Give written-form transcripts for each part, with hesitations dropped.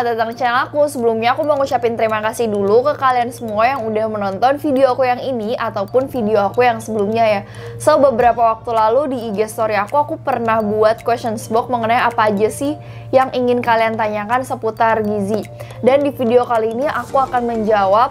selamat datang ke channel aku. Sebelumnya aku mau ngucapin terima kasih dulu ke kalian semua yang udah menonton video aku yang ini ataupun video aku yang sebelumnya ya. So, beberapa waktu lalu di IG story aku pernah buat questions box mengenai apa aja sih yang ingin kalian tanyakan seputar gizi. Dan di video kali ini aku akan menjawab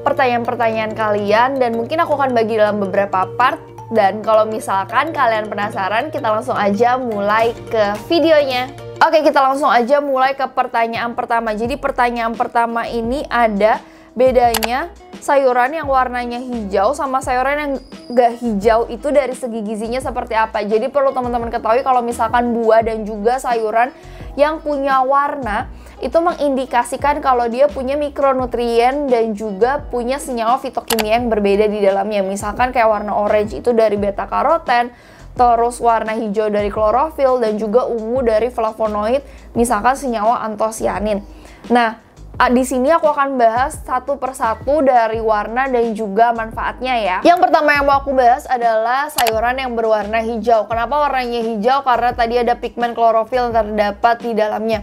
pertanyaan-pertanyaan kalian dan mungkin aku akan bagi dalam beberapa part. Dan kalau misalkan kalian penasaran, kita langsung aja mulai ke videonya. Oke, kita langsung aja mulai ke pertanyaan pertama. Jadi pertanyaan pertama ini ada bedanya sayuran yang warnanya hijau sama sayuran yang gak hijau itu dari segi gizinya seperti apa. Jadi perlu teman-teman ketahui kalau misalkan buah dan juga sayuran yang punya warna itu mengindikasikan kalau dia punya mikronutrien dan juga punya senyawa fitokimia yang berbeda di dalamnya. Misalkan kayak warna orange itu dari beta karoten, terus warna hijau dari klorofil dan juga ungu dari flavonoid, misalkan senyawa antosianin. Nah, di sini aku akan bahas satu persatu dari warna dan juga manfaatnya ya. Yang pertama yang mau aku bahas adalah sayuran yang berwarna hijau. Kenapa warnanya hijau? Karena tadi ada pigmen klorofil yang terdapat di dalamnya.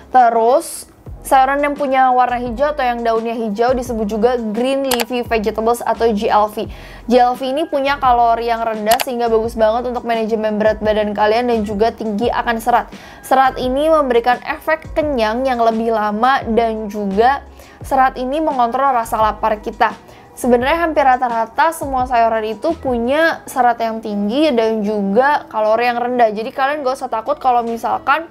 Terus sayuran yang punya warna hijau atau yang daunnya hijau disebut juga green leafy vegetables atau GLV. GLV ini punya kalori yang rendah sehingga bagus banget untuk manajemen berat badan kalian dan juga tinggi akan serat. Serat ini memberikan efek kenyang yang lebih lama dan juga serat ini mengontrol rasa lapar kita. Sebenarnya hampir rata-rata semua sayuran itu punya serat yang tinggi dan juga kalori yang rendah. Jadi kalian gak usah takut kalau misalkan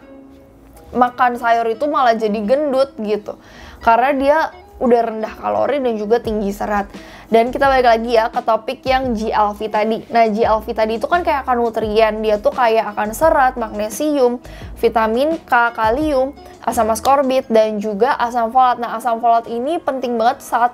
makan sayur itu malah jadi gendut gitu, karena dia udah rendah kalori dan juga tinggi serat. Dan kita balik lagi ya ke topik yang GLV tadi. Nah, GLV tadi itu kan kayak akan nutrien, dia tuh kayak akan serat, magnesium, vitamin K, kalium, asam askorbit dan juga asam folat. Nah, asam folat ini penting banget saat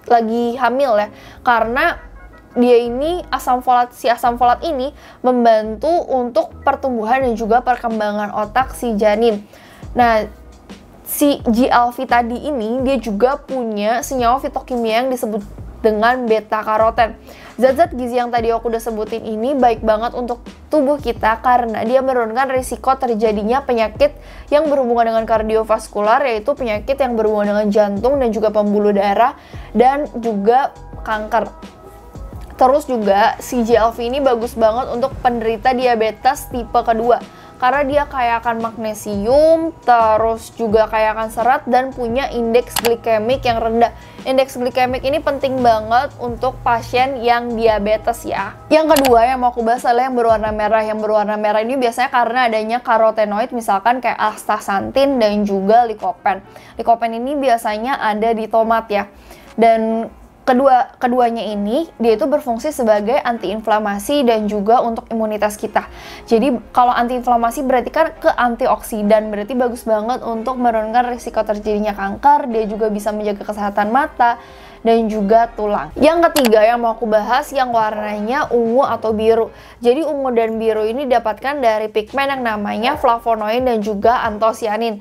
lagi hamil ya, karena dia ini asam folat ini membantu untuk pertumbuhan dan juga perkembangan otak si janin. Nah, si GLV tadi ini dia juga punya senyawa fitokimia yang disebut dengan beta karoten. Zat-zat gizi yang tadi aku udah sebutin ini baik banget untuk tubuh kita karena dia menurunkan risiko terjadinya penyakit yang berhubungan dengan kardiovaskular, yaitu penyakit yang berhubungan dengan jantung dan juga pembuluh darah dan juga kanker. Terus juga si GLV ini bagus banget untuk penderita diabetes tipe kedua karena dia kaya akan magnesium, terus juga kaya akan serat dan punya indeks glikemik yang rendah. Indeks glikemik ini penting banget untuk pasien yang diabetes ya. Yang kedua yang mau aku bahas adalah yang berwarna merah. Yang berwarna merah ini biasanya karena adanya karotenoid, misalkan kayak astaxanthin dan juga likopen. Likopen ini biasanya ada di tomat ya. Dan keduanya ini dia itu berfungsi sebagai antiinflamasi dan juga untuk imunitas kita. Jadi kalau antiinflamasi berarti kan ke antioksidan, berarti bagus banget untuk menurunkan risiko terjadinya kanker. Dia juga bisa menjaga kesehatan mata dan juga tulang. Yang ketiga yang mau aku bahas yang warnanya ungu atau biru. Jadi ungu dan biru ini didapatkan dari pigmen yang namanya flavonoid dan juga antosianin.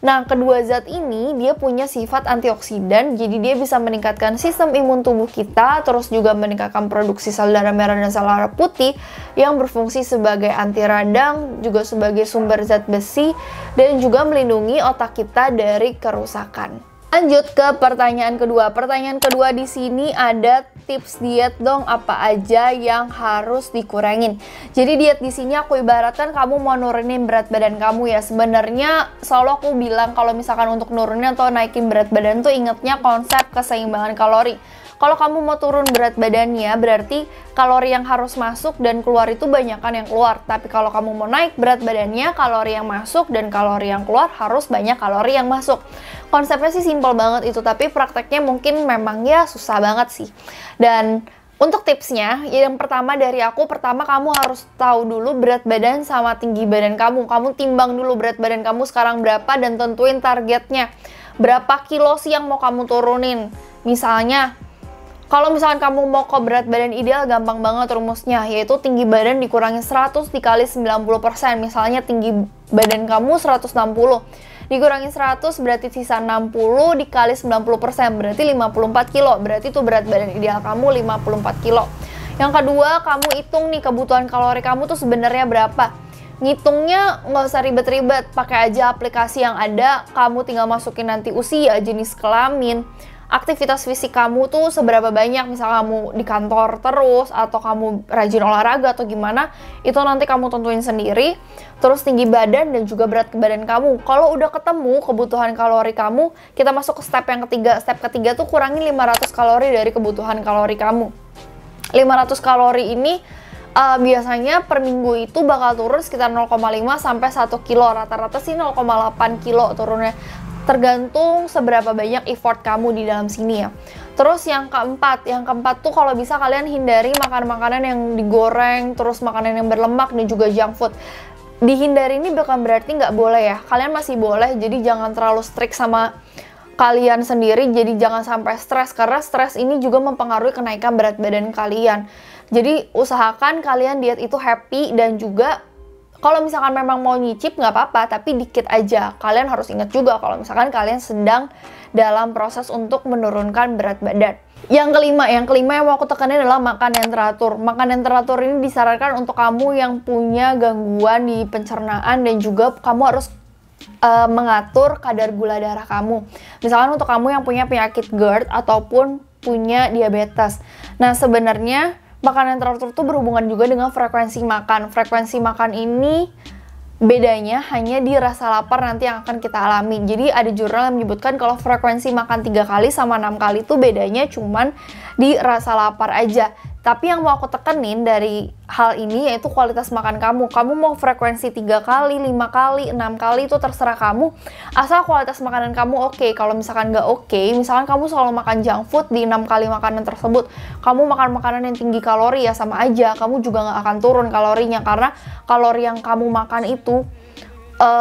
Nah, kedua zat ini dia punya sifat antioksidan, jadi dia bisa meningkatkan sistem imun tubuh kita, terus juga meningkatkan produksi sel darah merah dan sel darah putih yang berfungsi sebagai anti radang, juga sebagai sumber zat besi, dan juga melindungi otak kita dari kerusakan. Lanjut ke pertanyaan kedua. Pertanyaan kedua di sini ada tips diet dong, apa aja yang harus dikurangin. Jadi diet di sini aku ibaratkan kamu mau nurunin berat badan kamu ya. Sebenarnya selalu aku bilang kalau misalkan untuk nurunin atau naikin berat badan tuh ingetnya konsep keseimbangan kalori. Kalau kamu mau turun berat badannya, berarti kalori yang harus masuk dan keluar itu banyakan yang keluar. Tapi kalau kamu mau naik berat badannya, kalori yang masuk dan kalori yang keluar harus banyak kalori yang masuk. Konsepnya sih simpel banget itu, tapi prakteknya mungkin memang ya susah banget sih. Dan untuk tipsnya, yang pertama dari aku, pertama kamu harus tahu dulu berat badan sama tinggi badan kamu. Kamu timbang dulu berat badan kamu sekarang berapa dan tentuin targetnya. Berapa kilo sih yang mau kamu turunin? Misalnya, kalau misalkan kamu mau ke berat badan ideal, gampang banget rumusnya, yaitu tinggi badan dikurangi 100 dikali 90%. Misalnya tinggi badan kamu 160, dikurangi 100 berarti sisa 60 dikali 90%, berarti 54 kilo. Berarti itu berat badan ideal kamu 54 kilo. Yang kedua, kamu hitung nih kebutuhan kalori kamu tuh sebenarnya berapa. Ngitungnya nggak usah ribet-ribet, pakai aja aplikasi yang ada, kamu tinggal masukin nanti usia, jenis kelamin, aktivitas fisik kamu tuh seberapa banyak, misal kamu di kantor terus, atau kamu rajin olahraga atau gimana, itu nanti kamu tentuin sendiri, terus tinggi badan dan juga berat badan kamu. Kalau udah ketemu kebutuhan kalori kamu, kita masuk ke step yang ketiga. Step ketiga tuh kurangi 500 kalori dari kebutuhan kalori kamu. 500 kalori ini biasanya per minggu itu bakal turun sekitar 0,5 sampai 1 kilo. Rata-rata sih 0,8 kilo turunnya. Tergantung seberapa banyak effort kamu di dalam sini ya. Terus yang keempat tuh kalau bisa kalian hindari makanan-makanan yang digoreng, terus makanan yang berlemak dan juga junk food. Dihindari ini bukan berarti nggak boleh ya. Kalian masih boleh, jadi jangan terlalu strict sama kalian sendiri, jadi jangan sampai stres, karena stres ini juga mempengaruhi kenaikan berat badan kalian. Jadi usahakan kalian diet itu happy, dan juga kalau misalkan memang mau nyicip nggak apa-apa, tapi dikit aja. Kalian harus ingat juga kalau misalkan kalian sedang dalam proses untuk menurunkan berat badan. Yang kelima yang mau aku tekanin adalah makan yang teratur. Makan yang teratur ini disarankan untuk kamu yang punya gangguan di pencernaan, dan juga kamu harus mengatur kadar gula darah kamu. Misalkan untuk kamu yang punya penyakit GERD ataupun punya diabetes. Nah, sebenarnya makanan teratur itu berhubungan juga dengan frekuensi makan. Frekuensi makan ini bedanya hanya di rasa lapar nanti yang akan kita alami. Jadi ada jurnal yang menyebutkan kalau frekuensi makan 3 kali sama 6 kali itu bedanya cuman di rasa lapar aja. Tapi yang mau aku tekenin dari hal ini yaitu kualitas makan kamu. Kamu mau frekuensi 3 kali, 5 kali, 6 kali itu terserah kamu. Asal kualitas makanan kamu oke. Kalau misalkan nggak oke, misalkan kamu selalu makan junk food di 6 kali makanan tersebut, kamu makan makanan yang tinggi kalori, ya sama aja. Kamu juga nggak akan turun kalorinya, karena kalori yang kamu makan itu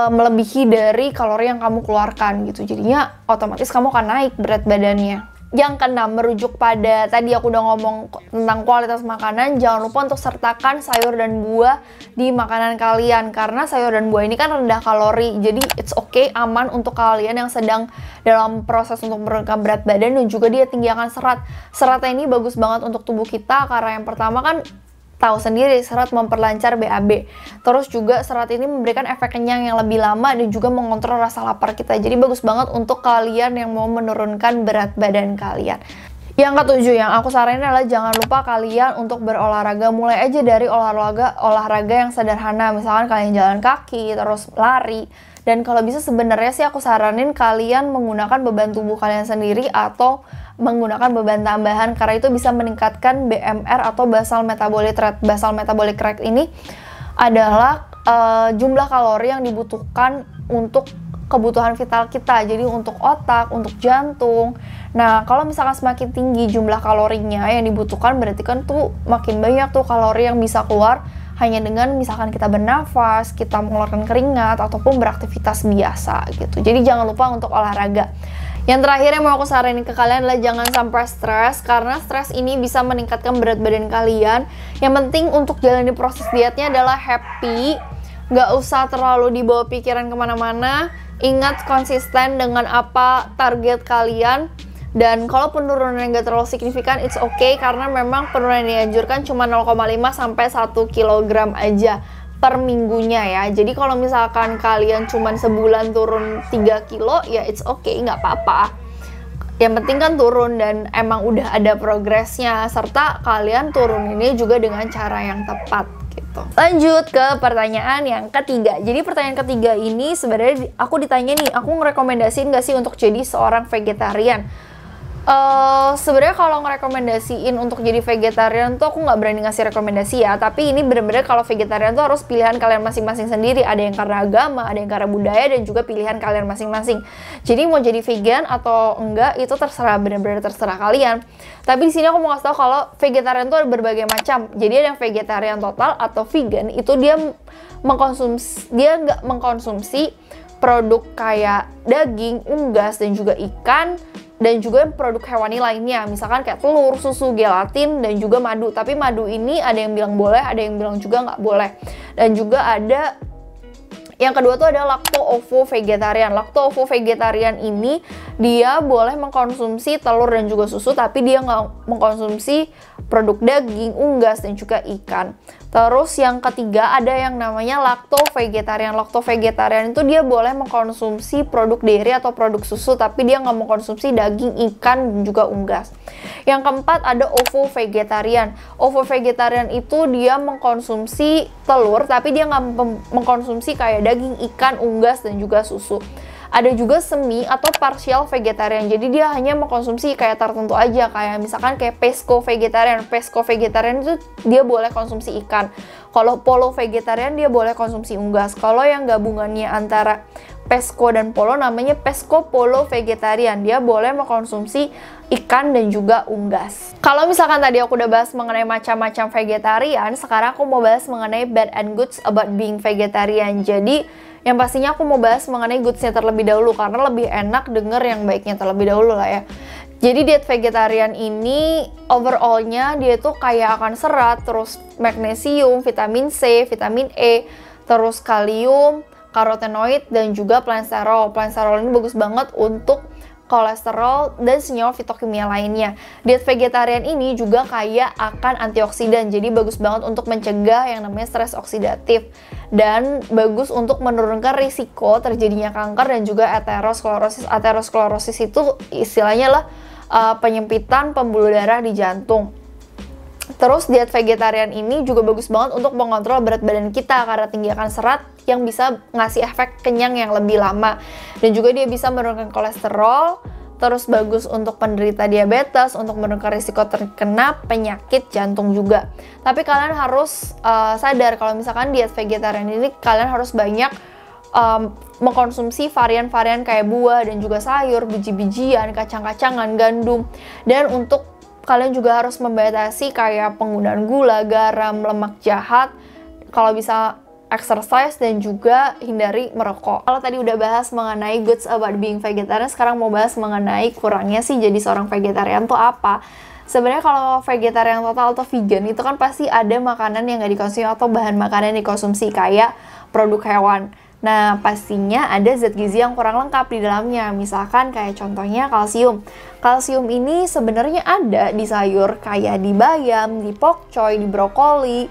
melebihi dari kalori yang kamu keluarkan gitu. Jadinya otomatis kamu akan naik berat badannya. Yang keenam, merujuk pada tadi aku udah ngomong tentang kualitas makanan, jangan lupa untuk sertakan sayur dan buah di makanan kalian, karena sayur dan buah ini kan rendah kalori, jadi it's okay, aman untuk kalian yang sedang dalam proses untuk menurunkan berat badan, dan juga dia tinggi akan serat. Seratnya ini bagus banget untuk tubuh kita, karena yang pertama kan tahu sendiri serat memperlancar BAB. Terus juga serat ini memberikan efek kenyang yang lebih lama dan juga mengontrol rasa lapar kita. Jadi bagus banget untuk kalian yang mau menurunkan berat badan kalian. Yang ketujuh yang aku saranin adalah jangan lupa kalian untuk berolahraga. Mulai aja dari olahraga yang sederhana, misalkan kalian jalan kaki, terus lari. Dan kalau bisa sebenarnya sih aku saranin kalian menggunakan beban tubuh kalian sendiri atau menggunakan beban tambahan, karena itu bisa meningkatkan BMR atau basal metabolic rate. Basal metabolic rate ini adalah jumlah kalori yang dibutuhkan untuk kebutuhan vital kita, jadi untuk otak, untuk jantung. Nah, kalau misalkan semakin tinggi jumlah kalorinya yang dibutuhkan, berarti kan tuh makin banyak tuh kalori yang bisa keluar hanya dengan misalkan kita bernafas, kita mengeluarkan keringat, ataupun beraktivitas biasa gitu. Jadi jangan lupa untuk olahraga. Yang terakhir yang mau aku saranin ke kalian adalah jangan sampai stres, karena stres ini bisa meningkatkan berat badan kalian. Yang penting untuk jalani proses dietnya adalah happy, nggak usah terlalu dibawa pikiran kemana-mana. Ingat konsisten dengan apa target kalian. Dan kalau penurunan yang nggak terlalu signifikan, it's okay, karena memang penurunan yang dianjurkan cuma 0,5 sampai 1 kg aja per minggunya ya. Jadi kalau misalkan kalian cuma sebulan turun 3 kilo, ya it's okay, nggak apa-apa. Yang penting kan turun dan emang udah ada progresnya, serta kalian turun ini juga dengan cara yang tepat gitu. Lanjut ke pertanyaan yang ketiga. Jadi pertanyaan ketiga ini sebenarnya aku ditanya nih, aku ngerekomendasiin nggak sih untuk jadi seorang vegetarian? Sebenarnya kalau ngerekomendasiin untuk jadi vegetarian tuh aku nggak berani ngasih rekomendasi ya, tapi ini bener-bener kalau vegetarian tuh harus pilihan kalian masing-masing sendiri. Ada yang karena agama, ada yang karena budaya, dan juga pilihan kalian masing-masing. Jadi mau jadi vegan atau enggak itu terserah, bener-bener terserah kalian. Tapi di sini aku mau kasih tau kalau vegetarian tuh ada berbagai macam. Jadi ada yang vegetarian total atau vegan, itu dia nggak mengkonsumsi produk kayak daging, unggas, dan juga ikan, dan juga produk hewani lainnya, misalkan kayak telur, susu, gelatin, dan juga madu. Tapi madu ini ada yang bilang boleh, ada yang bilang juga nggak boleh. Dan juga ada yang kedua tuh ada lacto-ovo vegetarian. Lacto-ovo vegetarian ini dia boleh mengkonsumsi telur dan juga susu, tapi dia nggak mengkonsumsi produk daging, unggas, dan juga ikan. Terus yang ketiga ada yang namanya lacto-vegetarian. Lacto-vegetarian itu dia boleh mengkonsumsi produk dairy atau produk susu, tapi dia nggak mengkonsumsi daging, ikan, dan juga unggas. Yang keempat ada ovo-vegetarian. Ovo-vegetarian itu dia mengkonsumsi telur, tapi dia nggak mengkonsumsi kayak daging, ikan, unggas, dan juga susu. Ada juga semi atau partial vegetarian, jadi dia hanya mengkonsumsi kayak tertentu aja, kayak misalkan kayak pesco vegetarian. Pesco vegetarian itu dia boleh konsumsi ikan. Kalau polo vegetarian dia boleh konsumsi unggas. Kalau yang gabungannya antara pesco dan polo namanya pesco polo vegetarian, dia boleh mengkonsumsi ikan dan juga unggas. Kalau misalkan tadi aku udah bahas mengenai macam-macam vegetarian, sekarang aku mau bahas mengenai bad and goods about being vegetarian. Jadi yang pastinya aku mau bahas mengenai goodsnya terlebih dahulu, karena lebih enak denger yang baiknya terlebih dahulu lah ya. Jadi diet vegetarian ini overallnya dia tuh kaya akan serat, terus magnesium, vitamin C, vitamin E, terus kalium, karotenoid, dan juga plansterol. Plansterol ini bagus banget untuk kolesterol dan senyawa fitokimia lainnya. Diet vegetarian ini juga kaya akan antioksidan, jadi bagus banget untuk mencegah yang namanya stres oksidatif, dan bagus untuk menurunkan risiko terjadinya kanker dan juga aterosklerosis. Aterosklerosis itu istilahnya lah penyempitan pembuluh darah di jantung. Terus diet vegetarian ini juga bagus banget untuk mengontrol berat badan kita karena tinggi akan serat yang bisa ngasih efek kenyang yang lebih lama. Dan juga dia bisa menurunkan kolesterol, terus bagus untuk penderita diabetes, untuk menurunkan risiko terkena penyakit jantung juga. Tapi kalian harus sadar kalau misalkan diet vegetarian ini kalian harus banyak mengkonsumsi varian-varian kayak buah dan juga sayur, biji-bijian, kacang-kacangan, gandum. Dan untuk kalian juga harus membatasi kayak penggunaan gula, garam, lemak jahat, kalau bisa exercise, dan juga hindari merokok. Kalau tadi udah bahas mengenai goods about being vegetarian, sekarang mau bahas mengenai kurangnya sih jadi seorang vegetarian tuh apa. Sebenarnya kalau vegetarian total atau vegan itu kan pasti ada makanan yang nggak dikonsumsi atau bahan makanan yang dikonsumsi kayak produk hewan. Nah, pastinya ada zat gizi yang kurang lengkap di dalamnya. Misalkan kayak contohnya kalsium. Kalsium ini sebenarnya ada di sayur kayak di bayam, di pokcoy, di brokoli,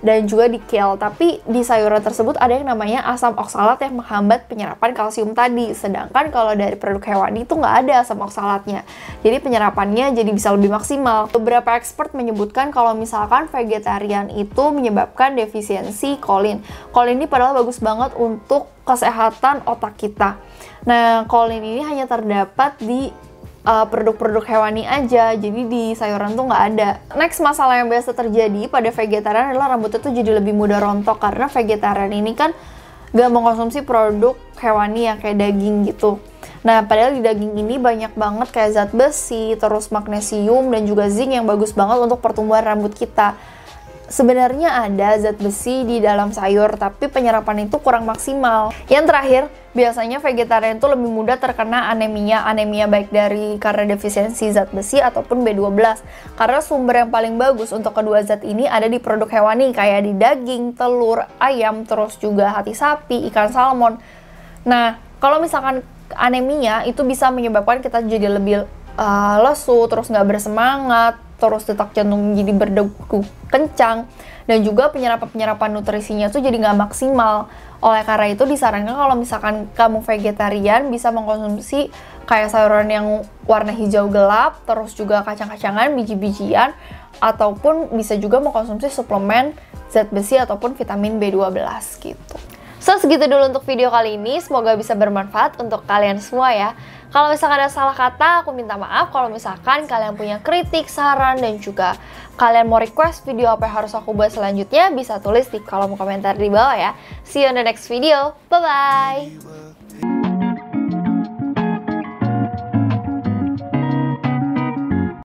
dan juga di kale. Tapi di sayuran tersebut ada yang namanya asam oksalat yang menghambat penyerapan kalsium tadi. Sedangkan kalau dari produk hewani itu nggak ada asam oksalatnya. Jadi penyerapannya jadi bisa lebih maksimal. Beberapa expert menyebutkan kalau misalkan vegetarian itu menyebabkan defisiensi kolin. Kolin ini padahal bagus banget untuk kesehatan otak kita. Nah, kolin ini hanya terdapat di produk-produk hewani aja, jadi di sayuran tuh nggak ada. Next, masalah yang biasa terjadi pada vegetarian adalah rambutnya tuh jadi lebih mudah rontok, karena vegetarian ini kan nggak mengkonsumsi produk hewani yang kayak daging gitu. Nah, padahal di daging ini banyak banget kayak zat besi, terus magnesium, dan juga zinc yang bagus banget untuk pertumbuhan rambut kita. Sebenarnya ada zat besi di dalam sayur, tapi penyerapan itu kurang maksimal. Yang terakhir, biasanya vegetarian itu lebih mudah terkena anemia. Anemia baik dari karena defisiensi zat besi ataupun B12. Karena sumber yang paling bagus untuk kedua zat ini ada di produk hewani, kayak di daging, telur, ayam, terus juga hati sapi, ikan salmon. Nah, kalau misalkan anemia itu bisa menyebabkan kita jadi lebih lesu, terus nggak bersemangat, terus detak jantung jadi berdegup kencang, dan juga penyerapan nutrisinya tuh jadi nggak maksimal. Oleh karena itu disarankan kalau misalkan kamu vegetarian bisa mengkonsumsi kayak sayuran yang warna hijau gelap, terus juga kacang-kacangan, biji-bijian, ataupun bisa juga mengkonsumsi suplemen zat besi ataupun vitamin B12 gitu. So, segitu dulu untuk video kali ini. Semoga bisa bermanfaat untuk kalian semua ya. Kalau misalkan ada salah kata, aku minta maaf. Kalau misalkan kalian punya kritik, saran, dan juga kalian mau request video apa yang harus aku buat selanjutnya, bisa tulis di kolom komentar di bawah ya. See you on the next video. Bye-bye!